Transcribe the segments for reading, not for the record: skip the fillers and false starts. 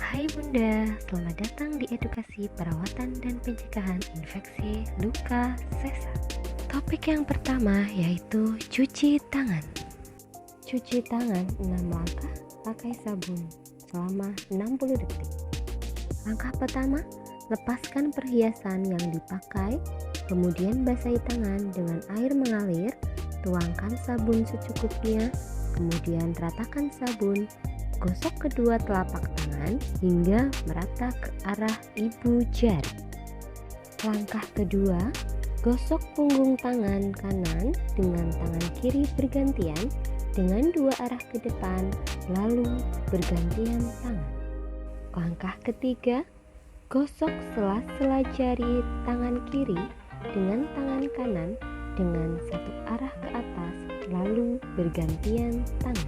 Hai Bunda, selamat datang di edukasi perawatan dan pencegahan infeksi luka sesar. Topik yang pertama yaitu cuci tangan. Cuci tangan 6 langkah pakai sabun selama 60 detik. Langkah pertama, lepaskan perhiasan yang dipakai, kemudian basahi tangan dengan air mengalir, tuangkan sabun secukupnya, kemudian ratakan sabun. Gosok kedua telapak tangan hingga merata ke arah ibu jari. Langkah kedua, gosok punggung tangan kanan dengan tangan kiri bergantian dengan dua arah ke depan, lalu bergantian tangan. Langkah ketiga, gosok sela-sela jari tangan kiri dengan tangan kanan dengan satu arah ke atas, lalu bergantian tangan.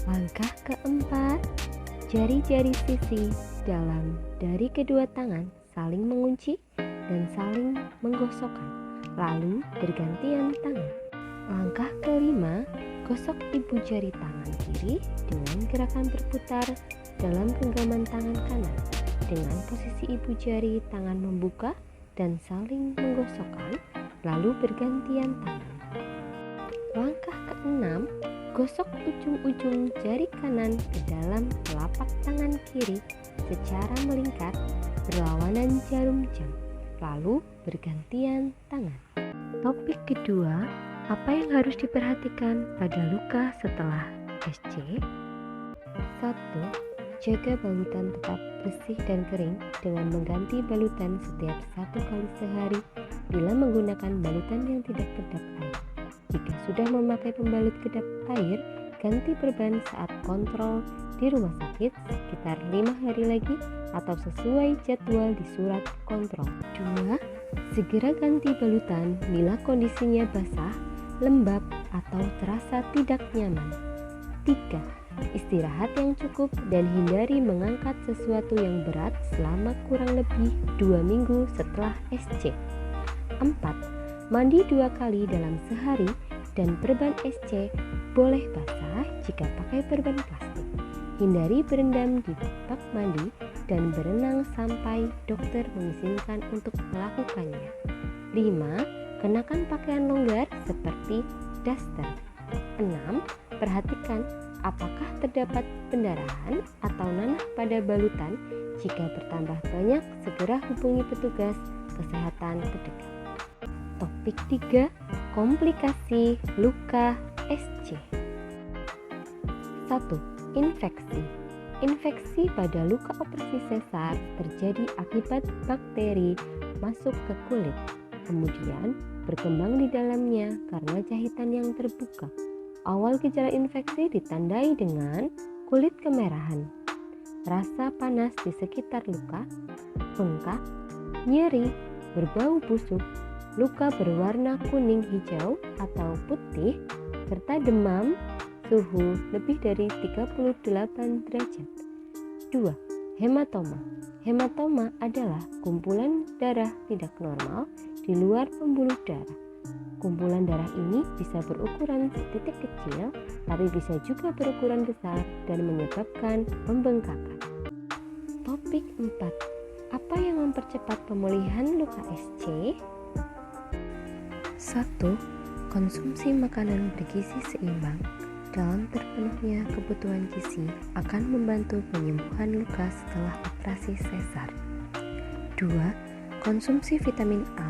Langkah keempat, jari-jari sisi dalam dari kedua tangan saling mengunci dan saling menggosokkan, lalu bergantian tangan. Langkah kelima, gosok ibu jari tangan kiri dengan gerakan berputar dalam genggaman tangan kanan dengan posisi ibu jari tangan membuka dan saling menggosokkan, lalu bergantian tangan. Langkah keenam, gosok ujung-ujung jari kanan ke dalam telapak tangan kiri secara melingkar berlawanan jarum jam, lalu bergantian tangan. Topik kedua, apa yang harus diperhatikan pada luka setelah SC? 1. Jaga balutan tetap bersih dan kering dengan mengganti balutan setiap 1 kali sehari bila menggunakan balutan yang tidak kedap air. Jika sudah memakai pembalut kedap air, ganti perban saat kontrol di rumah sakit sekitar 5 hari lagi atau sesuai jadwal di surat kontrol. 2. Segera ganti balutan bila kondisinya basah, lembab, atau terasa tidak nyaman. 3. Istirahat yang cukup dan hindari mengangkat sesuatu yang berat selama kurang lebih 2 minggu setelah SC. 4. Mandi 2 kali dalam sehari dan perban SC boleh basah jika pakai perban plastik. Hindari berendam di bak mandi dan berenang sampai dokter mengizinkan untuk melakukannya. 5. Kenakan pakaian longgar seperti daster. 6. Perhatikan apakah terdapat pendarahan atau nanah pada balutan. Jika bertambah banyak, segera hubungi petugas kesehatan terdekat. Topik 3, komplikasi luka SC. 1. Infeksi. Infeksi pada luka operasi sesar terjadi akibat bakteri masuk ke kulit, kemudian berkembang di dalamnya karena jahitan yang terbuka. Awal gejala infeksi ditandai dengan kulit kemerahan, rasa panas di sekitar luka, bengkak, nyeri, berbau busuk, luka berwarna kuning, hijau, atau putih, serta demam, suhu lebih dari 38 derajat. 2. Hematoma. Hematoma adalah kumpulan darah tidak normal di luar pembuluh darah. Kumpulan darah ini bisa berukuran setitik kecil, tapi bisa juga berukuran besar dan menyebabkan pembengkakan. Topik 4. Apa yang mempercepat pemulihan luka SC? 1. Konsumsi makanan bergizi seimbang dalam terpenuhnya kebutuhan gizi akan membantu penyembuhan luka setelah operasi sesar. 2. Konsumsi vitamin A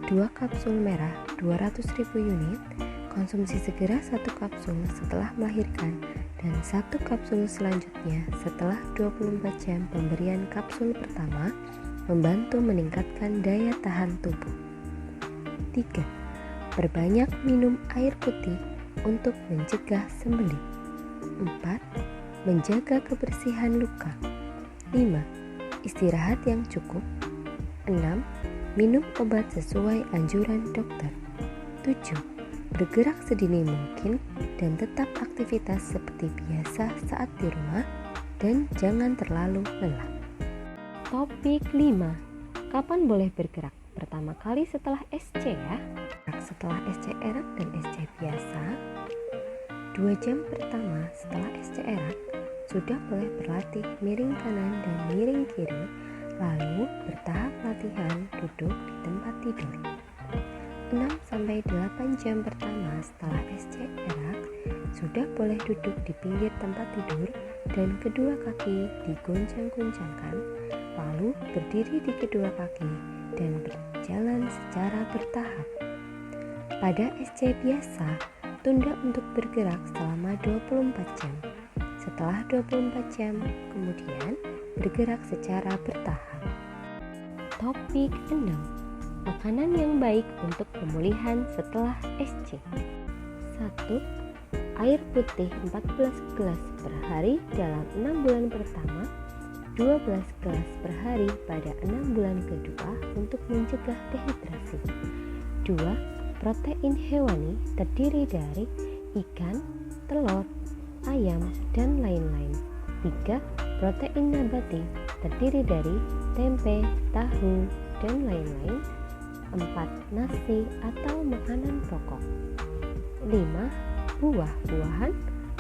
2 kapsul merah 200.000 unit, konsumsi segera 1 kapsul setelah melahirkan dan 1 kapsul selanjutnya setelah 24 jam pemberian kapsul pertama membantu meningkatkan daya tahan tubuh. 3. Perbanyak minum air putih untuk mencegah sembelit. 4. Menjaga kebersihan luka. 5. Istirahat yang cukup. 6. Minum obat sesuai anjuran dokter. 7. Bergerak sedini mungkin dan tetap aktivitas seperti biasa saat di rumah dan jangan terlalu lelah. Topik 5. Kapan boleh bergerak? Pertama kali setelah SC ya. Setelah SC erat dan SC biasa, 2 jam pertama setelah SC erat, sudah boleh berlatih miring kanan dan miring kiri, lalu bertahap latihan duduk di tempat tidur. 6-8 jam pertama setelah SC erak, sudah boleh duduk di pinggir tempat tidur dan kedua kaki digoncang-goncangkan, lalu berdiri di kedua kaki dan berjalan secara bertahap. Pada SC biasa, tunda untuk bergerak selama 24 jam. Setelah 24 jam, kemudian bergerak secara bertahap. Topik 6. Makanan yang baik untuk pemulihan setelah SC. 1. Air putih 14 gelas per hari dalam 6 bulan pertama, 12 gelas per hari pada 6 bulan kedua untuk mencegah dehidrasi. 2. Protein hewani terdiri dari ikan, telur, ayam, dan lain-lain. 3. Protein nabati terdiri dari tempe, tahu, dan lain-lain. 4. Nasi atau makanan pokok. 5. Buah-buahan.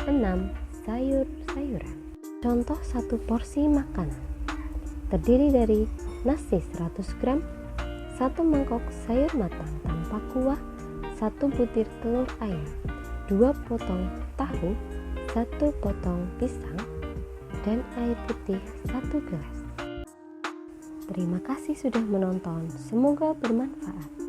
6. Sayur-sayuran. Contoh satu porsi makanan terdiri dari nasi 100 gram, 1 mangkok sayur matang tanpa kuah, 1 butir telur ayam, 2 potong tahu, 1 potong pisang, dan air putih 1 gelas. Terima kasih sudah menonton, semoga bermanfaat.